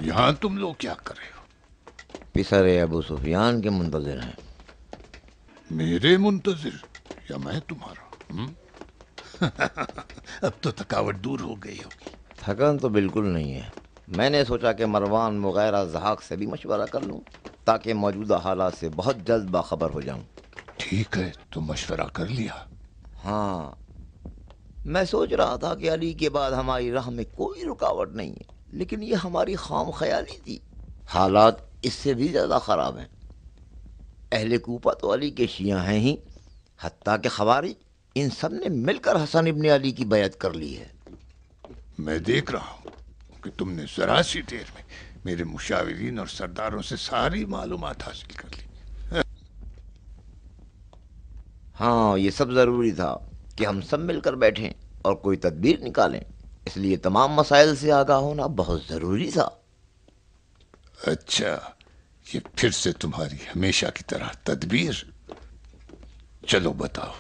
یہاں تم لوگ کیا کر رہے ہو؟ پسر ابو سفیان کے منتظر ہیں۔ میرے منتظر یا میں تمہارا؟ اب تو تھکاوٹ دور ہو گئی ہوگی۔ تھکن تو بالکل نہیں ہے، میں نے سوچا کہ مروان وغیرہ ضحاک سے بھی مشورہ کر لوں تاکہ موجودہ حالات سے بہت جلد باخبر ہو جاؤں۔ ٹھیک ہے، تو مشورہ کر لیا؟ ہاں، میں سوچ رہا تھا کہ علی کے بعد ہماری راہ میں کوئی رکاوٹ نہیں ہے، لیکن یہ ہماری خام خیالی تھی۔ حالات اس سے بھی زیادہ خراب ہیں۔ اہل کوفہ تو علی کے شیعہ ہیں ہی، حتیٰ کہ خوارج ان سب نے مل کر حسن ابن علی کی بیعت کر لی ہے۔ میں دیکھ رہا ہوں کہ تم نے ذرا سی دیر میں میرے مشاورین اور سرداروں سے ساری معلومات حاصل کر لی۔ ہاں، یہ سب ضروری تھا کہ ہم سب مل کر بیٹھیں اور کوئی تدبیر نکالیں، اس لیے تمام مسائل سے آگاہ ہونا بہت ضروری تھا۔ اچھا، یہ پھر سے تمہاری ہمیشہ کی طرح تدبیر؟ چلو بتاؤ،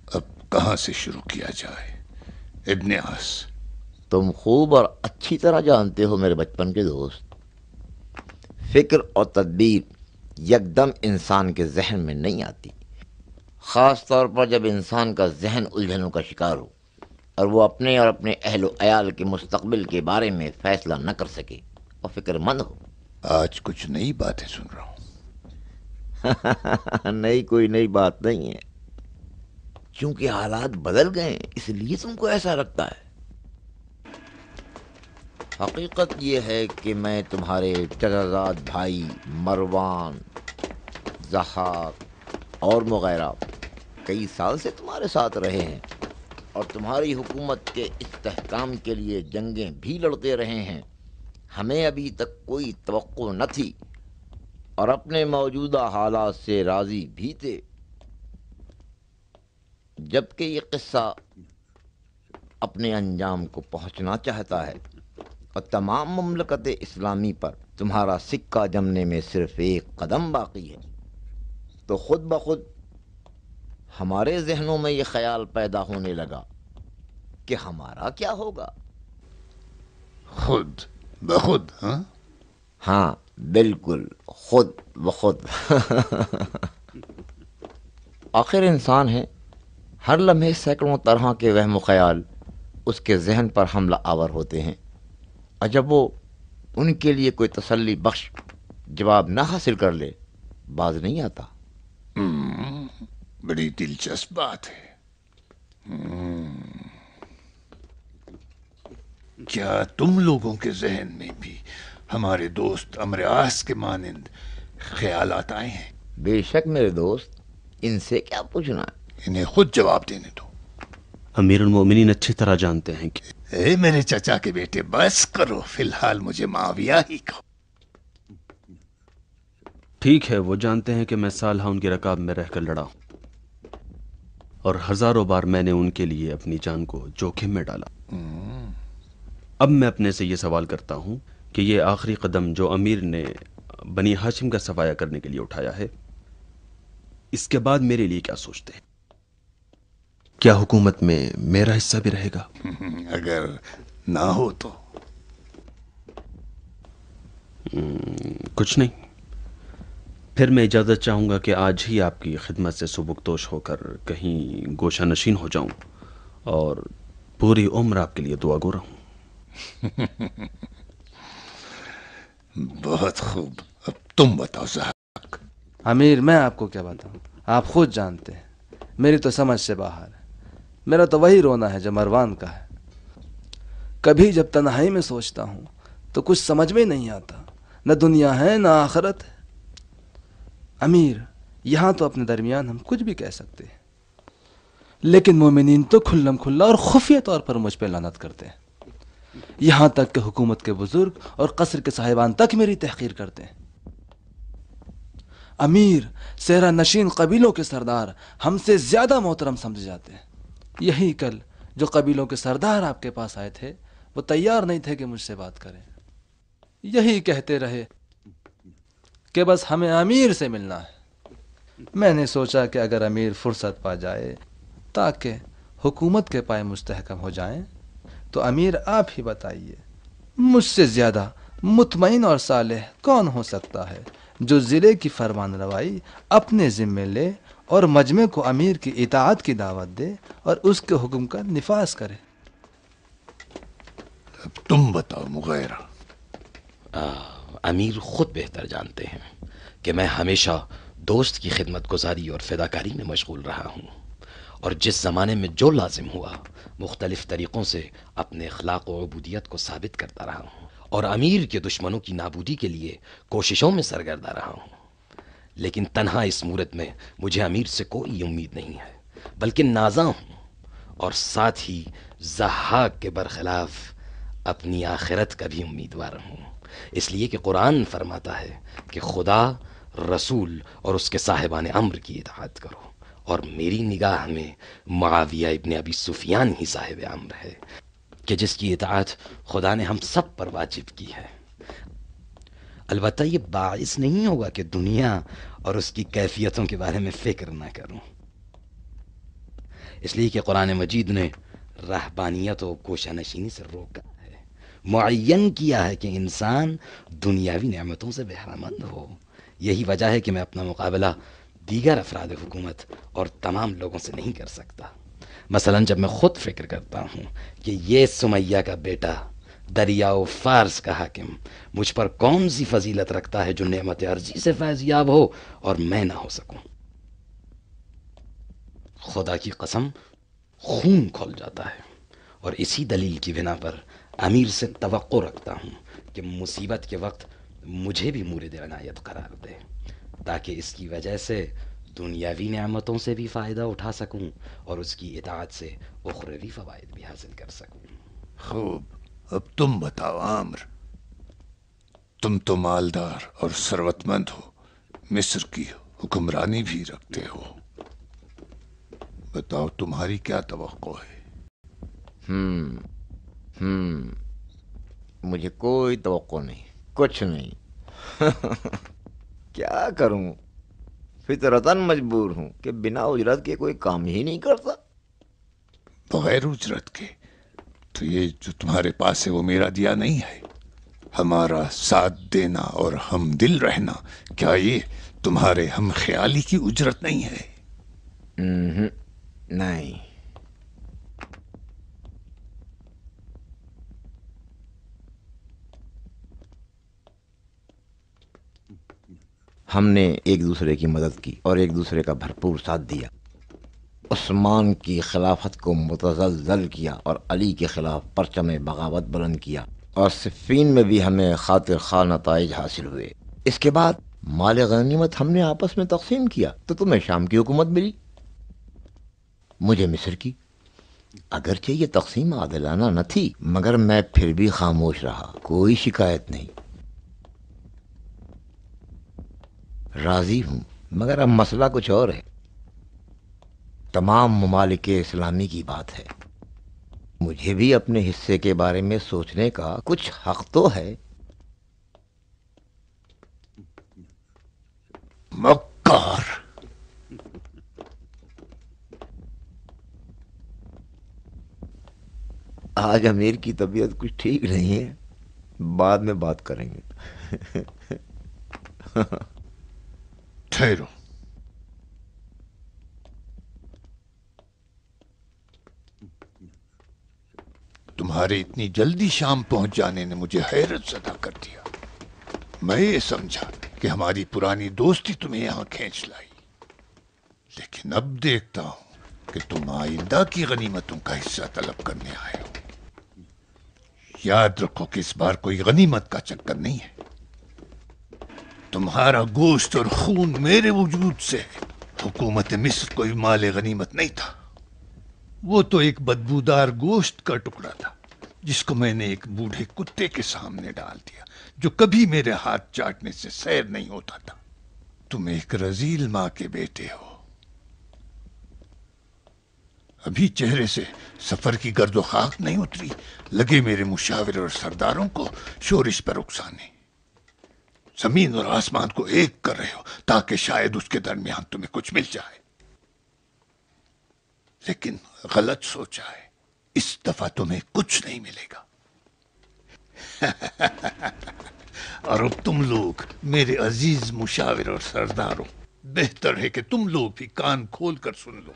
اب کہاں سے شروع کیا جائے؟ ابن عاص، تم خوب اور اچھی طرح جانتے ہو میرے بچپن کے دوست، فکر اور تدبیر یکدم انسان کے ذہن میں نہیں آتی، خاص طور پر جب انسان کا ذہن الجھنوں کا شکار ہو اور وہ اپنے اور اپنے اہل و عیال کے مستقبل کے بارے میں فیصلہ نہ کر سکے اور فکر مند ہو۔ آج کچھ نئی باتیں سن رہا ہوں۔ نہیں، کوئی نئی بات نہیں ہے، کیونکہ حالات بدل گئے ہیں اس لیے تم کو ایسا لگتا ہے۔ حقیقت یہ ہے کہ میں تمہارے چچا زاد بھائی مروان، ضحاک اور وغیرہ کئی سال سے تمہارے ساتھ رہے ہیں اور تمہاری حکومت کے استحکام کے لیے جنگیں بھی لڑتے رہے ہیں۔ ہمیں ابھی تک کوئی توقع نہ تھی اور اپنے موجودہ حالات سے راضی بھی تھے، جبکہ یہ قصہ اپنے انجام کو پہنچنا چاہتا ہے اور تمام مملکت اسلامی پر تمہارا سکہ جمنے میں صرف ایک قدم باقی ہے، تو خود بخود ہمارے ذہنوں میں یہ خیال پیدا ہونے لگا کہ ہمارا کیا ہوگا۔ خود بخود؟ ہاں ہاں، بالکل خود بخود۔ آخر انسان ہے، ہر لمحے سینکڑوں طرح کے وہم و خیال اس کے ذہن پر حملہ آور ہوتے ہیں، اور جب وہ ان کے لیے کوئی تسلی بخش جواب نہ حاصل کر لے باز نہیں آتا۔ بڑی دلچسپ بات ہے۔ کیا تم لوگوں کے ذہن میں بھی ہمارے دوست عمرو عاص کے مانند خیالات آئے ہیں؟ بے شک میرے دوست، ان سے کیا پوچھنا ہے، انہیں خود جواب دینے دو۔ امیر المومنین اچھی طرح جانتے ہیں کہ اے میرے چچا کے بیٹے، بس کرو، فی الحال مجھے معاویہ ہی کہو۔ ٹھیک ہے، وہ جانتے ہیں کہ میں سالہ ان کی رکاب میں رہ کر لڑا ہوں اور ہزاروں بار میں نے ان کے لیے اپنی جان کو جوخم میں ڈالا۔ اب میں اپنے سے یہ سوال کرتا ہوں کہ یہ آخری قدم جو امیر نے بنی ہاشم کا صفایا کرنے کے لیے اٹھایا ہے، اس کے بعد میرے لیے کیا سوچتے ہیں؟ کیا حکومت میں میرا حصہ بھی رہے گا؟ اگر نہ ہو تو؟ کچھ نہیں، پھر میں اجازت چاہوں گا کہ آج ہی آپ کی خدمت سے سبکدوش ہو کر کہیں گوشہ نشین ہو جاؤں اور پوری عمر آپ کے لیے دعا گو رہوں۔ بہت خوب، اب تم بتاؤ ضحاک۔ امیر، میں آپ کو کیا بتاؤں، آپ خود جانتے ہیں، میری تو سمجھ سے باہر ہے۔ میرا تو وہی رونا ہے جو مروان کا ہے۔ کبھی جب تنہائی میں سوچتا ہوں تو کچھ سمجھ میں نہیں آتا، نہ دنیا ہے نہ آخرت ہے۔ امیر، یہاں تو اپنے درمیان ہم کچھ بھی کہہ سکتے ہیں، لیکن مومنین تو کھلم کھلا اور خفیہ طور پر مجھ پہ لعنت کرتے ہیں، یہاں تک کہ حکومت کے بزرگ اور قصر کے صاحبان تک میری تحقیر کرتے ہیں۔ امیر، صحرا نشین قبیلوں کے سردار ہم سے زیادہ محترم سمجھے جاتے ہیں۔ یہی کل جو قبیلوں کے سردار آپ کے پاس آئے تھے وہ تیار نہیں تھے کہ مجھ سے بات کریں، یہی کہتے رہے کہ بس ہمیں امیر سے ملنا ہے۔ میں نے سوچا کہ اگر امیر فرصت پا جائے تاکہ حکومت کے پائے مستحکم ہو جائیں تو امیر آپ ہی بتائیے، مجھ سے زیادہ मुतमईन और सालेह कौन हो सकता है जो ज़िले की फरमान रवाई अपने ज़िम्मे ले और मजमे को अमीर की इताअत की दावत दे और उसके हुक्म का निफाज करे। अब तुम बताओ मुगैरा। अमीर खुद बेहतर जानते हैं कि मैं हमेशा दोस्त की खिदमत गुजारी और फिदाकारी में मशगूल रहा हूँ, और जिस ज़माने में जो लाजिम हुआ मुख्तलिफ तरीक़ों से अपने अखलाक व उबूदियत को साबित करता रहा हूँ, और अमीर के दुश्मनों की नाबूदी के लिए कोशिशों में सरगर्दा रहा हूँ। लेकिन तन्हा इस मूरत में मुझे अमीर से कोई उम्मीद नहीं है, बल्कि नाज़ा हूँ, और साथ ही ज़हाक के बरखिलाफ अपनी आखिरत का भी उम्मीदवार हूँ, इसलिए कि कुरान फरमाता है कि खुदा, रसूल और उसके साहिबान अम्र की इताअत करो, और मेरी निगाह में मुआविया इब्न अबी सुफियान ही साहिब अम्र है कि जिसकी इताअत खुदा ने हम सब पर वाजिब की है। अलबत्ता ये बाइस नहीं होगा कि दुनिया और उसकी कैफियतों के बारे में फ़िक्र ना करूं, इसलिए कि कुरान मजीद ने रहबानियत और कोशानशीनी से रोका है, मुअय्यन किया है कि इंसान दुनियावी नेमतों से बहरामंद हो। यही वजह है कि मैं अपना मुकाबला दीगर अफराद हुकूमत और तमाम लोगों से नहीं कर सकता। मसलन जब मैं ख़ुद फ़िक्र करता हूँ कि ये सुमैया का बेटा दरियाओ फ़ारस का हाकिम मुझ पर कौन सी फजीलत रखता है जो नेमत अर्जी से फैज़याब हो और मैं ना हो सकूं, खुदा की कसम खून खोल जाता है। और इसी दलील की बिना पर अमीर से तवक्को रखता हूँ कि मुसीबत के वक्त मुझे भी मूरिद इनायत करार दे, ताकि इसकी वजह से दुनियावी नेमतों से भी फ़ायदा उठा सकूं और उसकी इताअत से उखरवी फ़वाइद भी हासिल कर सकूं। खूब, अब तुम बताओ आम्र, तुम तो मालदार और सरवतमंद हो, मिस्र की हुक्मरानी भी रखते हो, बताओ तुम्हारी क्या तवक्को है? मुझे कोई तवक्को नहीं, कुछ नहीं। क्या करूं, फितरतन मजबूर हूं कि बिना उजरत के कोई काम ही नहीं करता। बगैर उजरत के? तो ये जो तुम्हारे पास है वो मेरा दिया नहीं है? हमारा साथ देना और हम दिल रहना, क्या ये तुम्हारे हम ख्याली की उजरत नहीं है? नहीं। हमने एक दूसरे की मदद की और एक दूसरे का भरपूर साथ दिया। उस्मान की खिलाफत को मुतज़लज़ल किया और अली के खिलाफ परचम बगावत बुलंद किया, और सिफ़ीन में भी हमें खातिर खा नताइज हासिल हुए। इसके बाद माल गनीमत हमने आपस में तकसीम किया तो तुम्हें शाम की हुकूमत मिली, मुझे मिस्र की। अगरचे ये तकसीम आदिलाना न थी, मगर मैं फिर भी खामोश रहा, कोई शिकायत नहीं। राजी हूं, मगर अब मसला कुछ और है। तमाम ममालिक इस्लामी की बात है, मुझे भी अपने हिस्से के बारे में सोचने का कुछ हक तो है। मक्कार! आज अमीर की तबीयत कुछ ठीक नहीं है, बाद में बात करेंगे। ठहरो, तुम्हारे इतनी जल्दी शाम पहुंच जाने ने मुझे हैरत ज़दा कर दिया। मैं ये समझा कि हमारी पुरानी दोस्ती तुम्हें यहां खींच लाई, लेकिन अब देखता हूं कि तुम आइंदा की गनीमतों का हिस्सा तलब करने आए हो। याद रखो कि इस बार कोई गनीमत का चक्कर नहीं है। तुम्हारा गोश्त और खून मेरे वजूद से है। हुकूमत मिस्र कोई माल गनीमत नहीं था, वो तो एक बदबूदार गोश्त का टुकड़ा था जिसको मैंने एक बूढ़े कुत्ते के सामने डाल दिया, जो कभी मेरे हाथ चाटने से सैर नहीं होता था। तुम एक रजील मां के बेटे हो। अभी चेहरे से सफर की गर्दो खाक नहीं उतरी, लगे मेरे मुशाविर और सरदारों को शोरिश पर उकसाने। जमीन और आसमान को एक कर रहे हो ताकि शायद उसके दरमियान तुम्हें कुछ मिल जाए, लेकिन गलत सोचा है। इस दफा तुम्हें कुछ नहीं मिलेगा। اور اب تم لوگ میرے عزیز مشاور اور سرداروں، بہتر ہے کہ تم لوگ بھی کان کھول کر سن لو۔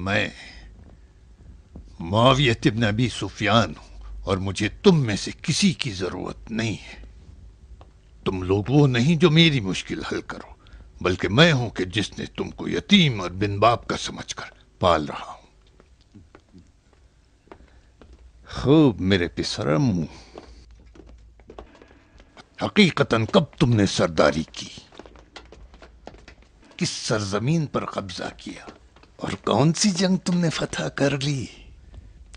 میں معاویہ ابن ابی سفیان ہوں اور مجھے تم میں سے کسی کی ضرورت نہیں ہے۔ تم لوگ وہ نہیں جو میری مشکل حل کرو، بلکہ میں ہوں کہ جس نے تم کو یتیم اور بن باپ کا سمجھ کر پال رہا ہوں۔ خوب میرے پسرم، حقیقتاً کب تم نے سرداری کی، کس سرزمین پر قبضہ کیا، اور کون سی جنگ تم نے فتح کر لی؟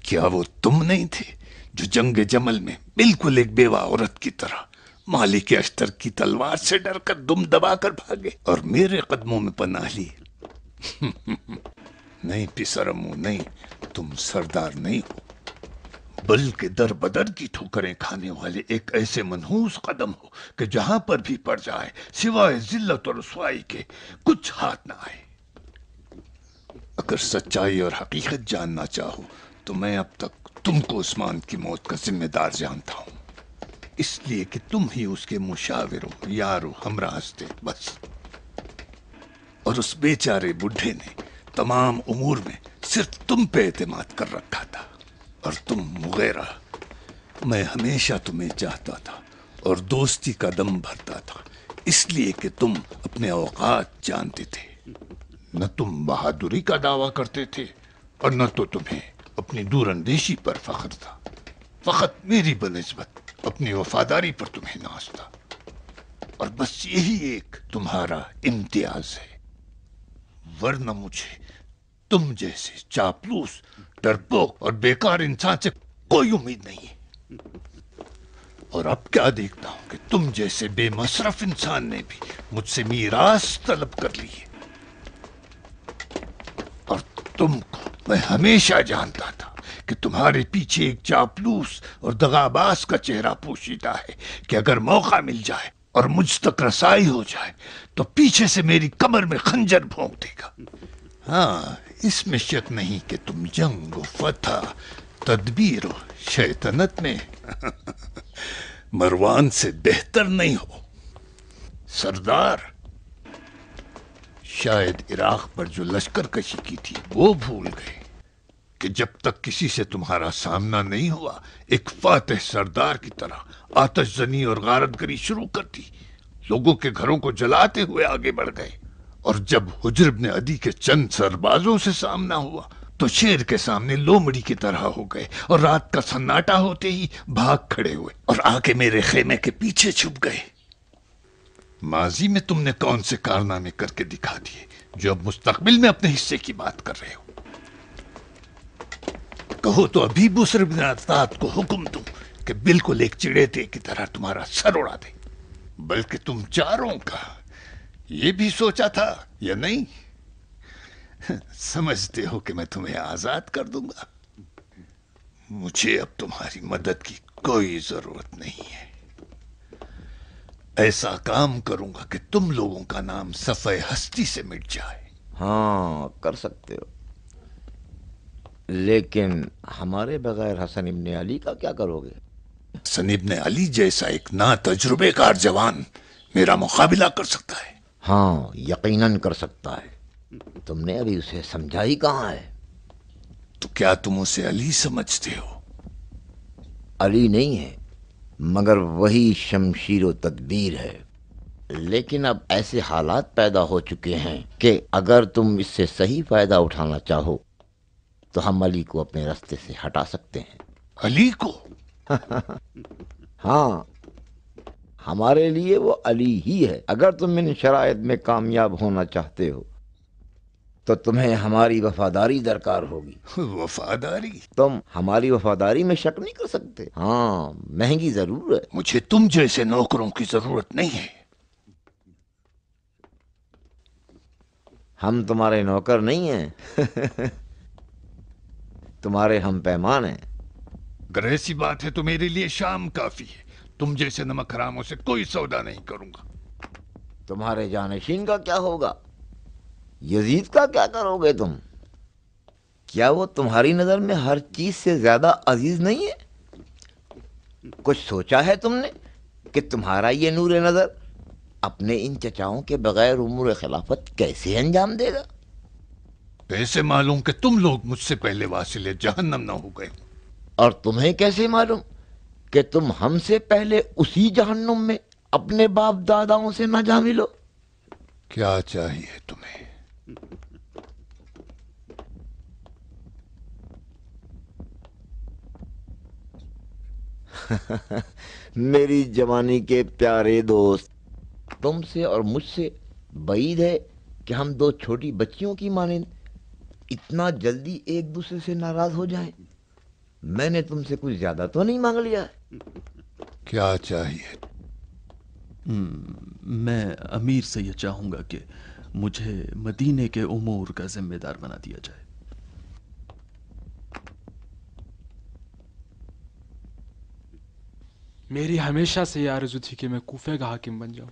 کیا وہ تم نہیں تھے جو جنگ جمل میں بالکل ایک بیوہ عورت کی طرح مالک اشتر کی تلوار سے ڈر کر دم دبا کر بھاگے اور میرے قدموں میں پناہ لی؟ نہیں پسرمو، نہیں، تم سردار نہیں ہو، بلکہ در بدر کی ٹھوکریں کھانے والے ایک ایسے منحوس قدم ہو کہ جہاں پر بھی پڑ جائے سوائے ذلت اور رسوائی کے کچھ ہاتھ نہ آئے۔ اگر سچائی اور حقیقت جاننا چاہو تو میں اب تک تم کو عثمان کی موت کا ذمہ دار جانتا ہوں، اس لیے کہ تم ہی اس کے مشاور ہو، یار ہو، ہمراہ تھے بس۔ اور اس بیچارے بڈھے نے تمام امور میں صرف تم پہ اعتماد کر رکھا تھا، اور تم مغیرہ، میں ہمیشہ تمہیں چاہتا تھا اور دوستی کا دم بھرتا تھا، اس لیے کہ تم اپنے اوقات جانتے تھے۔ نہ تم بہادری کا دعویٰ کرتے تھے اور نہ تو تمہیں اپنی دور اندیشی پر فخر تھا، فقط میری بنسبت اپنی وفاداری پر تمہیں ناز تھا، اور بس یہی ایک تمہارا امتیاز ہے، ورنہ مجھے تم جیسے چاپلوس، ڈرپوک اور بیکار انسان سے کوئی امید نہیں ہے۔ اور اب کیا دیکھتا ہوں کہ تم جیسے بے مصرف انسان نے بھی مجھ سے میراث طلب کر لی ہے، اور تم کو میں ہمیشہ جانتا تھا کہ تمہارے پیچھے ایک چاپلوس اور دغاباز کا چہرہ پوشیدہ ہے کہ اگر موقع مل جائے اور مجھ تک رسائی ہو جائے تو پیچھے سے میری کمر میں خنجر بھونک دے گا۔ ہاں، اس میں شک نہیں کہ تم جنگ و فتح، تدبیر و شیطنت میں مروان سے بہتر نہیں ہو۔ سردار، شاید عراق پر جو لشکر کشی کی تھی وہ بھول گئے کہ جب تک کسی سے تمہارا سامنا نہیں ہوا ایک فاتح سردار کی طرح آتش زنی اور غارت گری شروع کر دی، لوگوں کے گھروں کو جلاتے ہوئے آگے بڑھ گئے، اور جب حجر بن عدی کے چند سربازوں سے سامنا ہوا تو شیر کے سامنے لومڑی کی طرح ہو گئے، اور رات کا سناٹا ہوتے ہی بھاگ کھڑے ہوئے اور آ کے میرے خیمے کے پیچھے چھپ گئے۔ ماضی میں تم نے کون سے کارنامے کر کے دکھا دیے جو اب مستقبل میں اپنے حصے کی بات کر رہے ہو؟ کہو تو ابھی بسر بن عطاد کو حکم دوں کہ بالکل ایک چڑیٹے کی طرح تمہارا سر اڑا دے، بلکہ تم چاروں کا یہ بھی سوچا تھا یا نہیں؟ سمجھتے ہو کہ میں تمہیں آزاد کر دوں گا؟ مجھے اب تمہاری مدد کی کوئی ضرورت نہیں ہے۔ ایسا کام کروں گا کہ تم لوگوں کا نام صفحہ ہستی سے مٹ جائے۔ ہاں، کر سکتے ہو، لیکن ہمارے بغیر حسن ابن علی کا کیا کرو گے؟ حسن ابن علی جیسا ایک نا تجربے کار جوان میرا مقابلہ کر سکتا ہے؟ ہاں، یقیناً کر سکتا ہے۔ تم نے ابھی اسے سمجھا ہی کہاں ہے؟ تو کیا تم اسے علی سمجھتے ہو؟ علی نہیں ہے، مگر وہی شمشیر و تدبیر ہے، لیکن اب ایسے حالات پیدا ہو چکے ہیں کہ اگر تم اس سے صحیح فائدہ اٹھانا چاہو تو ہم علی کو اپنے راستے سے ہٹا سکتے ہیں۔ علی کو؟ ہاں، ہمارے لیے وہ علی ہی ہے۔ اگر تم ان شرائط میں کامیاب ہونا چاہتے ہو تو تمہیں ہماری وفاداری درکار ہوگی۔ وفاداری؟ تم ہماری وفاداری میں شک نہیں کر سکتے۔ ہاں، مہنگی ضرور ہے۔ مجھے تم جیسے نوکروں کی ضرورت نہیں ہے۔ ہم تمہارے نوکر نہیں ہیں، تمہارے ہم پیمان ہیں۔ اگر ایسی بات ہے تو میرے لیے شام کافی ہے، تم جیسے نمک حراموں سے کوئی سودا نہیں کروں گا۔ تمہارے جانشین کا کیا ہوگا؟ یزید کا کیا کرو گے تم؟ کیا وہ تمہاری نظر میں ہر چیز سے زیادہ عزیز نہیں ہے؟ کچھ سوچا ہے تم نے کہ تمہارا یہ نور نظر اپنے ان چچاؤں کے بغیر امور خلافت کیسے انجام دے گا؟ کیسے معلوم کہ تم لوگ مجھ سے پہلے واصل جہنم نہ ہو گئے؟ اور تمہیں کیسے معلوم کہ تم ہم سے پہلے اسی جہنم میں اپنے باپ داداؤں سے نہ جا ملو؟ کیا چاہیے تمہیں؟ میری جوانی کے پیارے دوست، تم سے اور مجھ سے بعید ہے کہ ہم دو چھوٹی بچیوں کی مانند اتنا جلدی ایک دوسرے سے ناراض ہو جائیں۔ میں نے تم سے کچھ زیادہ تو نہیں مانگ لیا؟ کیا چاہیے؟ میں امیر سے یہ چاہوں گا کہ مجھے مدینے کے امور کا ذمہ دار بنا دیا جائے۔ میری ہمیشہ سے یہ آرزو تھی کہ میں کوفے کا حاکم بن جاؤں۔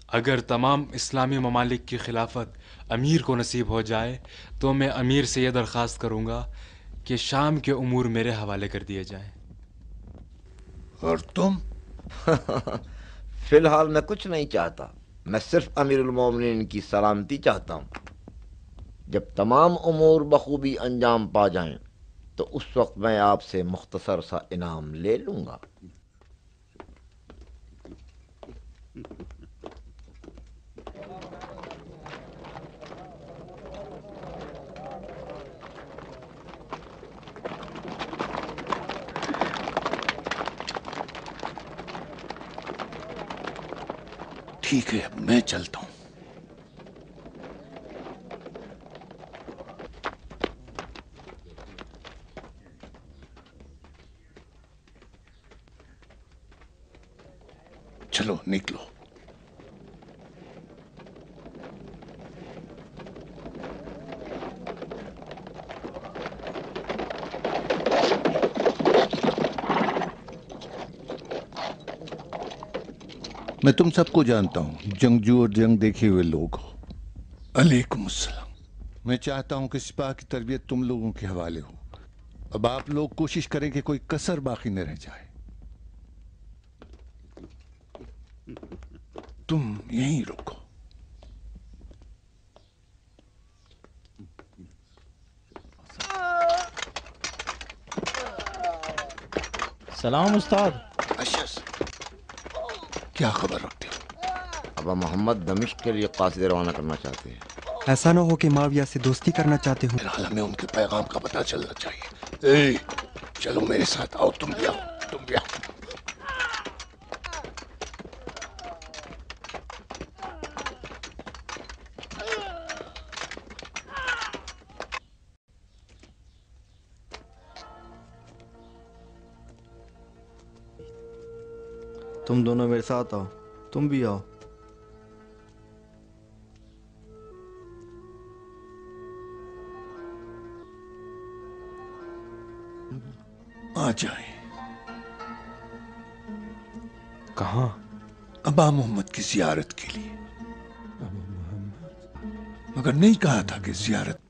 اگر تمام اسلامی ممالک کی خلافت امیر کو نصیب ہو جائے تو میں امیر سے یہ درخواست کروں گا کہ شام کے امور میرے حوالے کر دیے جائیں۔ اور تم؟ فی الحال میں کچھ نہیں چاہتا، میں صرف امیر المومنین کی سلامتی چاہتا ہوں۔ جب تمام امور بخوبی انجام پا جائیں تو اس وقت میں آپ سے مختصر سا انعام لے لوں گا۔ ٹھیک ہے، میں چلتا ہوں۔ چلو نکلو۔ میں تم سب کو جانتا ہوں، جنگجو اور جنگ دیکھے ہوئے لوگ ہو۔ علیکم السلام۔ میں چاہتا ہوں کہ سپاہ کی تربیت تم لوگوں کے حوالے ہو۔ اب آپ لوگ کوشش کریں کہ کوئی کسر باقی نہ رہ جائے۔ تم یہیں رکو۔ سلام استاد۔ اشس، کیا خبر رکھتے ہو؟ ابا محمد دمشق کے لیے قاصد روانہ کرنا چاہتے ہیں۔ ایسا نہ ہو کہ معاویہ سے دوستی کرنا چاہتے ہوں۔ فی ہمیں ان کے پیغام کا پتہ چلنا چاہیے۔ چلو میرے ساتھ آؤ، تم بھی آؤ، تم بھی آؤ۔ تم دونوں میرے ساتھ آؤ، تم بھی آؤ۔ آ جائیں۔ کہاں؟ ابا محمد کی زیارت کے لیے۔ مگر نہیں کہا تھا کہ زیارت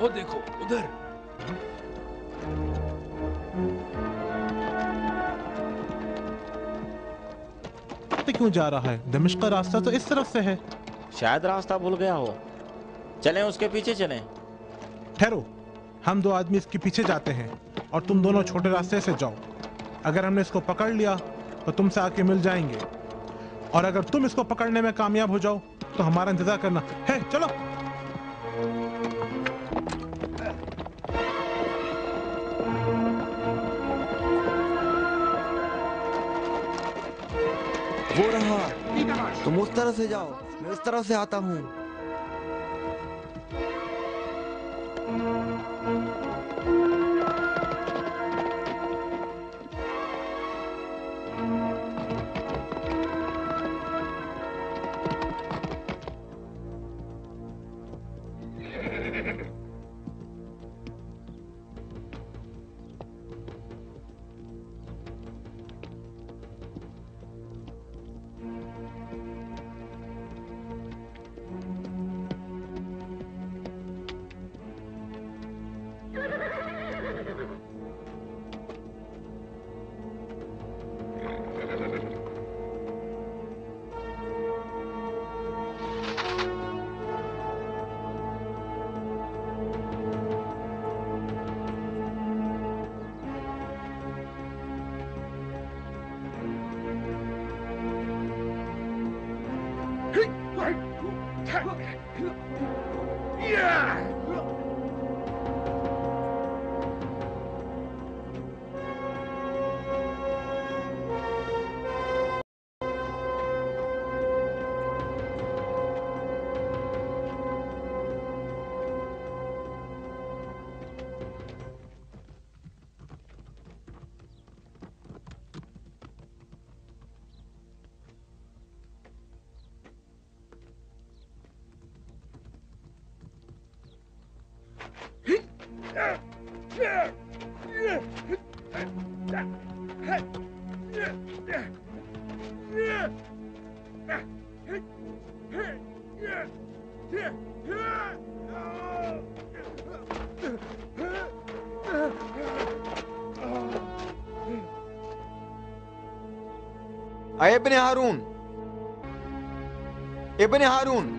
वो देखो उधर। क्यों जा रहा है? दमिश्क का रास्ता तो इस तरफ से है। शायद रास्ता भूल गया हो। चलें उसके पीछे चलें। ठहरो, हम दो आदमी इसके पीछे जाते हैं और तुम दोनों छोटे रास्ते से जाओ। अगर हमने इसको पकड़ लिया तो तुमसे आके मिल जाएंगे, और अगर तुम इसको पकड़ने में कामयाब हो जाओ तो हमारा इंतजार करना है। चलो। वो रहा, तुम उस तरफ से जाओ, मैं उस तरफ से आता हूँ। इब्ने हारून, इब्ने हारून,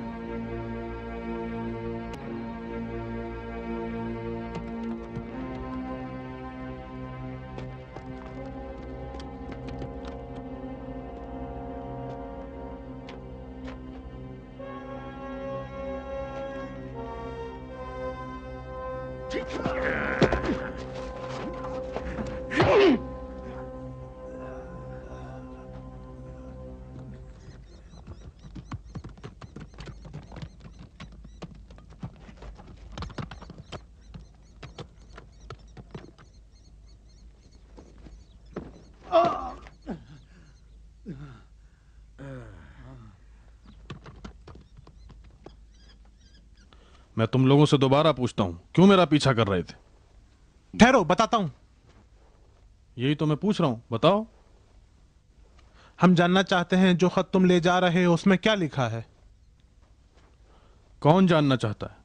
मैं तुम लोगों से दोबारा पूछता हूं, क्यों मेरा पीछा कर रहे थे? ठहरो, बताता हूं। यही तो मैं पूछ रहा हूं, बताओ। हम जानना चाहते हैं जो खत तुम ले जा रहे हो उसमें क्या लिखा है। कौन जानना चाहता है?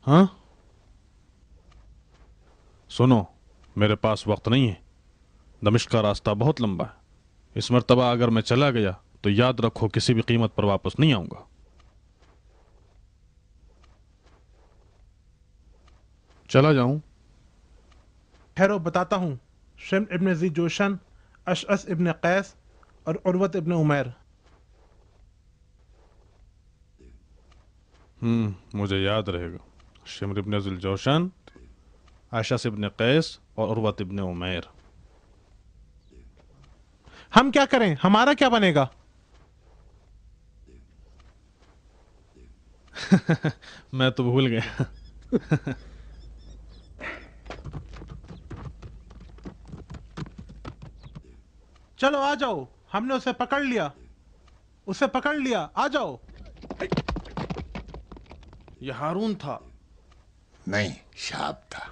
हाँ, सुनो, मेरे पास वक्त नहीं है। दमिश्क का रास्ता बहुत लंबा है। इस मर्तबा अगर मैं चला गया तो याद रखो किसी भी कीमत पर वापस नहीं आऊंगा। चला जाऊं? ठहरो, बताता हूं। शिम इब्न ज़ी जोशन, अशअस इब्न कैस और उर्वत इब्न उमैर। मुझे याद रहेगा। शिम्र इब्न ज़ी जोशन, अशअस इब्न कैस और उर्वत इब्न उमैर। हम क्या करें? हमारा क्या बनेगा? मैं तो भूल गया। चलो आ जाओ, हमने उसे पकड़ लिया, उसे पकड़ लिया, आ जाओ। यह हारून था। नहीं, शाब था।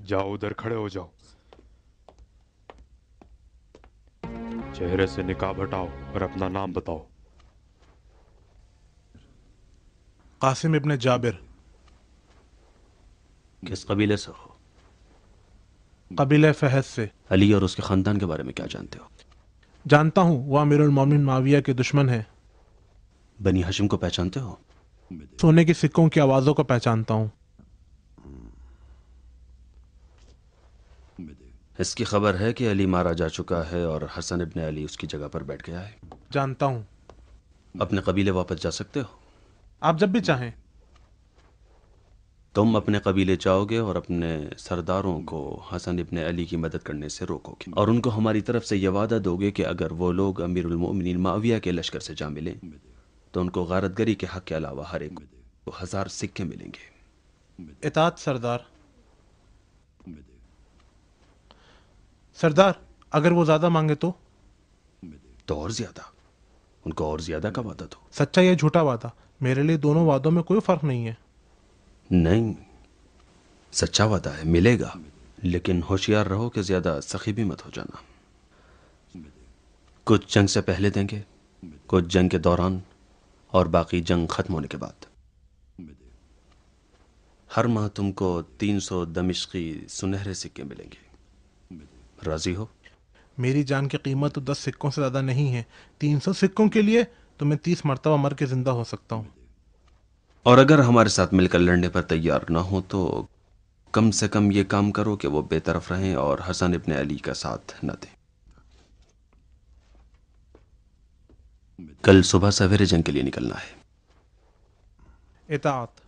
जाओ उधर खड़े हो जाओ। चेहरे से निकाब हटाओ और अपना नाम बताओ। कासिम इब्न जाबिर। किस कबीले से हो? कबीले फहद से। अली और उसके खानदान के बारे में क्या जानते हो? जानता हूँ वह अमीरुल मोमिन माविया के दुश्मन है। बनी हशिम को पहचानते हो? सोने के सिक्कों की आवाज़ों को पहचानता हूँ। इसकी खबर है कि अली मारा जा चुका है और हसन इब्न अली उसकी जगह पर बैठ गया है। जानता हूँ। अपने कबीले वापस जा सकते हो? आप जब भी चाहें। तुम अपने कबीले जाओगे और अपने सरदारों को हसन इब्न अली की मदद करने से रोकोगे और उनको हमारी तरफ से यह वादा दोगे कि अगर वो लोग अमीरुल मोमिनीन माविया के लश्कर से जा मिले तो उनको गारतगरी के हक के अलावा हर एक को 1000 सिक्के मिलेंगे। इताअत सरदार। सरदार अगर वो ज्यादा मांगे तो और ज्यादा? उनको और ज्यादा का वादा दो। सच्चा या झूठा वादा, मेरे लिए दोनों वादों में कोई फर्क नहीं है। नहीं, सच्चा वादा है, मिलेगा, लेकिन होशियार रहो कि ज्यादा सखी भी मत हो जाना। कुछ जंग से पहले देंगे, कुछ जंग के दौरान और बाकी जंग खत्म होने के बाद। हर माह तुमको 300 दमिश्की सुनहरे सिक्के मिलेंगे। राजी हो? मेरी जान की कीमत तो 10 सिक्कों से ज्यादा नहीं है। 300 सिक्कों के लिए तो मैं 30 मरतबा मर के जिंदा हो सकता हूँ। और अगर हमारे साथ मिलकर लड़ने पर तैयार ना हो तो कम से कम ये काम करो कि वो बेतरफ रहें और हसन इब्न अली का साथ न दें। कल सुबह सवेरे जंग के लिए निकलना है। इताअत।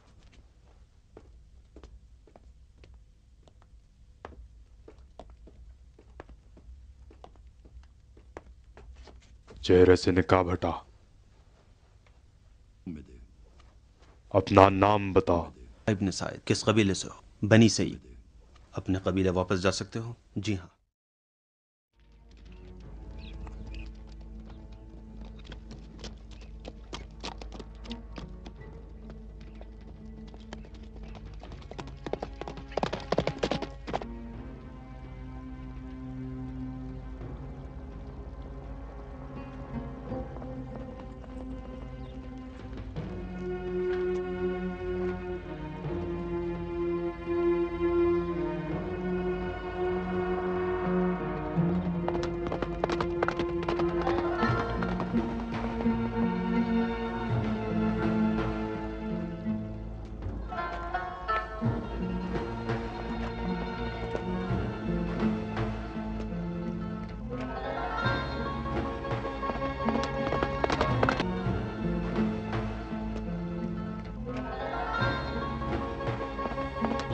चेहरे से निकाब हटा, अपना नाम बता। इब्न साइद। किस कबीले से हो? बनी सईद। अपने कबीले वापस जा सकते हो? जी हाँ।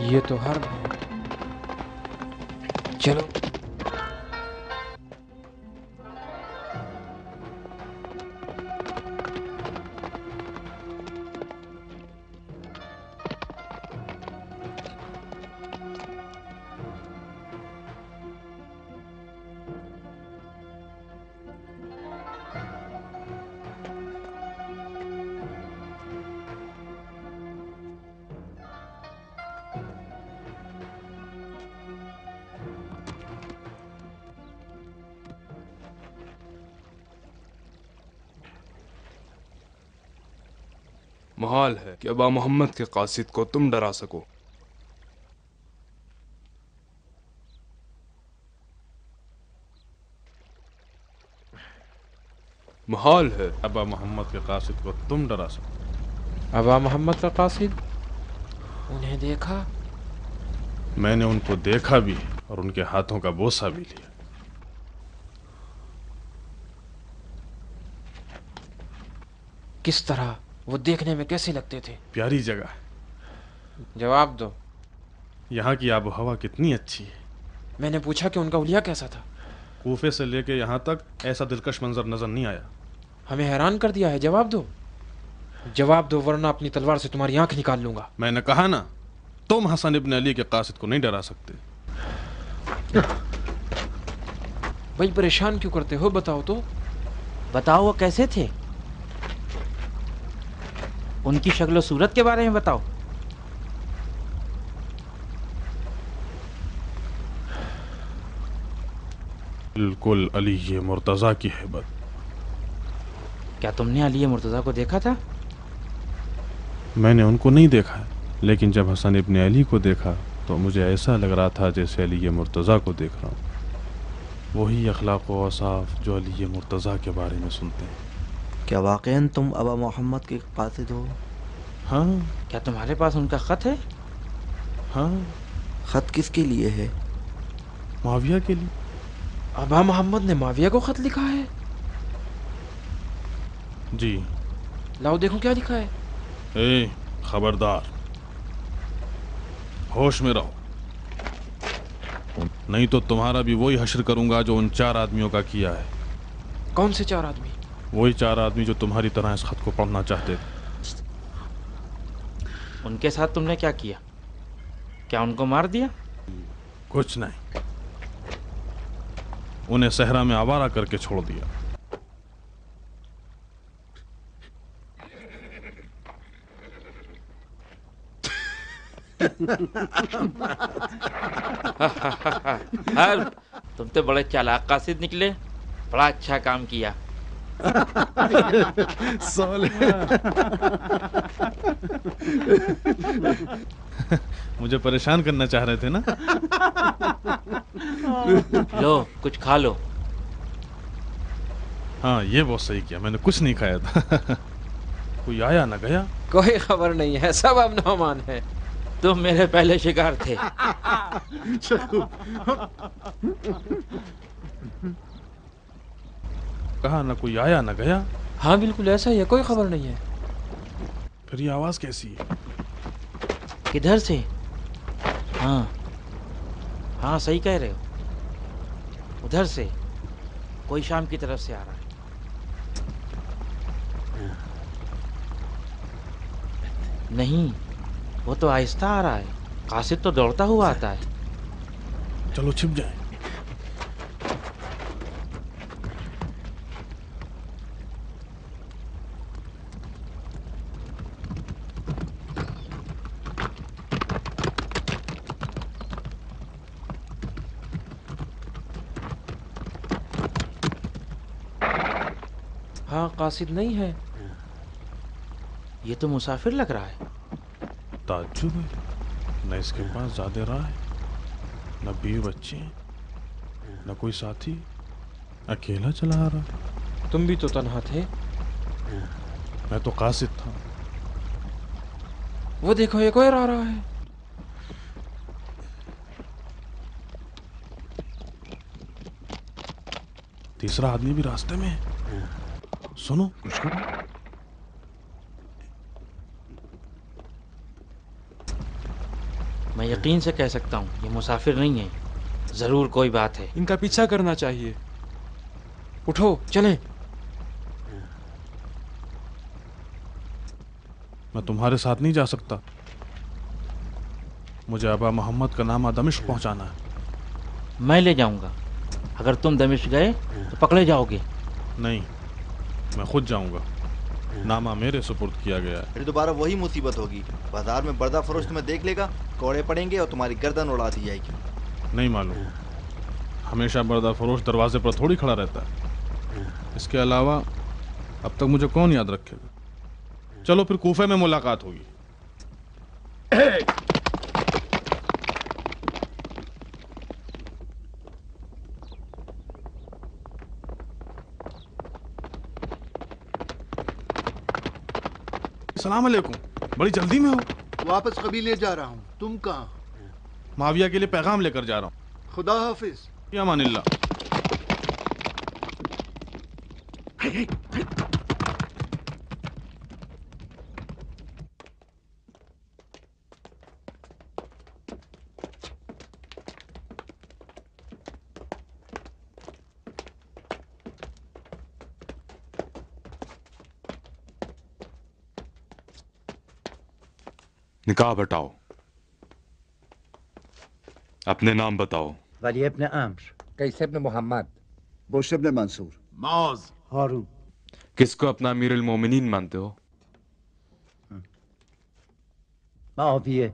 ये तो हर्ब है। चलो। मुहाल है कि अबा मोहम्मद के कासिद को तुम डरा सको। मुहाल है अबा मोहम्मद के कासिद को तुम डरा सको। अबा मोहम्मद का कासिद? उन्हें देखा? मैंने उनको देखा भी और उनके हाथों का बोसा भी लिया। किस तरह? वो देखने में कैसे लगते थे? प्यारी जगह। जवाब दो। यहाँ की आबो हवा कितनी अच्छी है। मैंने पूछा कि उनका हुलिया कैसा था। कूफे से लेके यहाँ तक ऐसा दिलकश मंजर नजर नहीं आया। हमें हैरान कर दिया है। जवाब दो, जवाब दो, वरना अपनी तलवार से तुम्हारी आंख निकाल लूंगा। मैंने कहा ना, तुम हसन इब्न अली के कासिद को नहीं डरा सकते। भाई परेशान क्यों करते हो? बताओ तो। बताओ वो कैसे थे, उनकी शक्ल सूरत के बारे में बताओ। बिल्कुल अली मुर्तज़ा की हैबत। क्या तुमने अली मुर्तज़ा को देखा था? मैंने उनको नहीं देखा है, लेकिन जब हसन इब्न अली को देखा तो मुझे ऐसा लग रहा था जैसे अली मुर्तज़ा को देख रहा हूँ। वही अखलाक व औसाफ जो अली मुर्तज़ा के बारे में सुनते हैं। क्या वाक़ईन तुम अबा मोहम्मद के कासिद हो? हाँ। क्या तुम्हारे पास उनका खत है? हाँ। खत किसके लिए है? माविया के लिए। अबा मोहम्मद ने माविया को खत लिखा है? जी। लाओ देखो क्या लिखा है। ए, खबरदार, होश में रहो, नहीं तो तुम्हारा भी वही हश्र करूंगा जो उन 4 आदमियों का किया है। कौन से 4 आदमी? वही 4 आदमी जो तुम्हारी तरह इस खत को पढ़ना चाहते थे। उनके साथ तुमने क्या किया? क्या उनको मार दिया? कुछ नहीं, उन्हें सहरा में आवारा करके छोड़ दिया। तुम तो बड़े चालाक कासिद निकले, बड़ा अच्छा काम किया। मुझे परेशान करना चाह रहे थे ना? लो कुछ खा लो। हाँ, ये बहुत सही किया, मैंने कुछ नहीं खाया था। कोई आया ना गया? कोई खबर नहीं है, सब अब नौमान है। तुम मेरे पहले शिकार थे। कहा ना कोई आया ना गया? हाँ बिल्कुल ऐसा ही है, कोई खबर नहीं है। फिर ये आवाज कैसी है? किधर से? हाँ हाँ सही कह रहे हो, उधर से कोई शाम की तरफ से आ रहा है। नहीं, वो तो आहिस्ता आ रहा है, कासिद तो दौड़ता हुआ आता है। चलो छिप जाए। हाँ कासिद नहीं है, ये तो मुसाफिर लग रहा है। ताज्जुब है, न इसके पास ज्यादा राह है, न बीवी बच्चे हैं, न कोई साथी, अकेला चला आ रहा। तुम भी तो तन्हा थे। मैं तो कासिद था। वो देखो एक और आ रहा है। तीसरा आदमी भी रास्ते में है। सुनो कुछ करो। मैं यकीन से कह सकता हूँ ये मुसाफिर नहीं है, जरूर कोई बात है। इनका पीछा करना चाहिए। उठो चलें। मैं तुम्हारे साथ नहीं जा सकता, मुझे अबा मोहम्मद का नामा दमिश्क पहुंचाना है। मैं ले जाऊंगा, अगर तुम दमिश्क गए तो पकड़े जाओगे। नहीं, मैं खुद जाऊंगा, नामा मेरे सुपुर्द किया गया है। फिर दोबारा वही मुसीबत होगी, बाजार में पर्दा फरोश तुम्हें देख लेगा, कोड़े पड़ेंगे और तुम्हारी गर्दन उड़ा दी जाएगी। नहीं मालूम, हमेशा पर्दा फरोश दरवाजे पर थोड़ी खड़ा रहता है। इसके अलावा अब तक मुझे कौन याद रखेगा। चलो फिर कूफे में मुलाकात होगी। सलाम अलैकुम, बड़ी जल्दी में हो? वापस कबीले जा रहा हूँ, तुम कहाँ? माविया के लिए पैगाम लेकर जा रहा हूँ। खुदा हाफिज। या मानिल्लाह। निकाह बताओ, अपने नाम बताओ। वली इब्न अम्र, कैस इब्न मोहम्मद, बुश इब्न मंसूर, मौज, हारून। किसको अपना अमीरुल मोमिनीन मानते हो? मुआविया,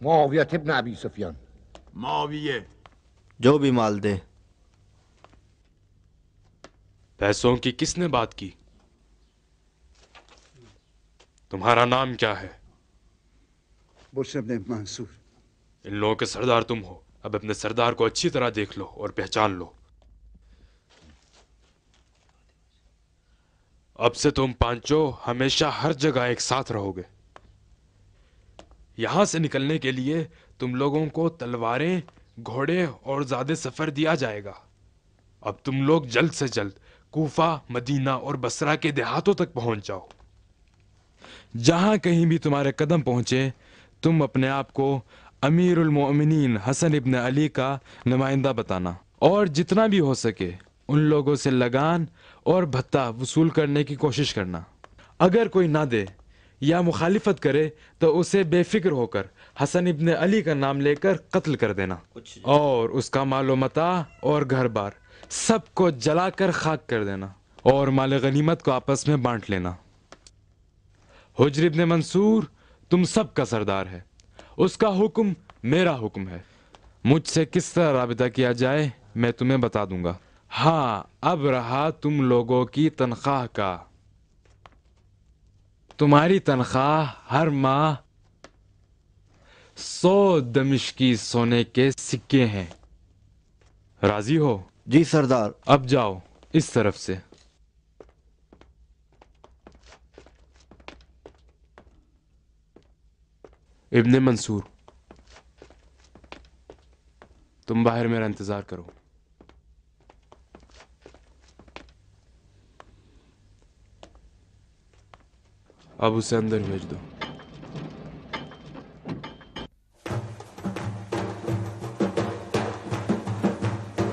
मुआविया इब्न अबी सुफियान। मुआविया, जो भी माल दे। पैसों की किसने बात की? तुम्हारा नाम क्या है? बुशर मंसूर। इन लोगों के सरदार तुम हो। अब अपने सरदार को अच्छी तरह देख लो और पहचान लो। अब से तुम पांचों हमेशा हर जगह एक साथ रहोगे। यहां से निकलने के लिए तुम लोगों को तलवारें, घोड़े और ज़्यादा सफर दिया जाएगा। अब तुम लोग जल्द से जल्द कूफा, मदीना और बसरा के देहातों तक पहुंच जाओ। जहां कहीं भी तुम्हारे कदम पहुंचे, तुम अपने आप को अमीरुल मोमिनीन हसन इब्न अली का नुमाइंदा बताना, और जितना भी हो सके उन लोगों से लगान और भत्ता वसूल करने की कोशिश करना। अगर कोई ना दे या मुखालिफत करे तो उसे बेफिक्र होकर हसन इब्न अली का नाम लेकर कत्ल कर देना, और उसका मालो मता और घर बार सबको जलाकर खाक कर देना, और माल गनीमत को आपस में बांट लेना। हुज्र इब्न मंसूर तुम सब का सरदार है। उसका हुक्म मेरा हुक्म है। मुझसे किस तरह राबिता किया जाए मैं तुम्हें बता दूंगा। हाँ, अब रहा तुम लोगों की तनख्वाह का। तुम्हारी तनख्वाह हर माह 100 दमिश्की सोने के सिक्के हैं। राजी हो? जी सरदार। अब जाओ इस तरफ से। इब्ने मंसूर, तुम बाहर मेरा इंतजार करो। अब उसे अंदर भेज दो।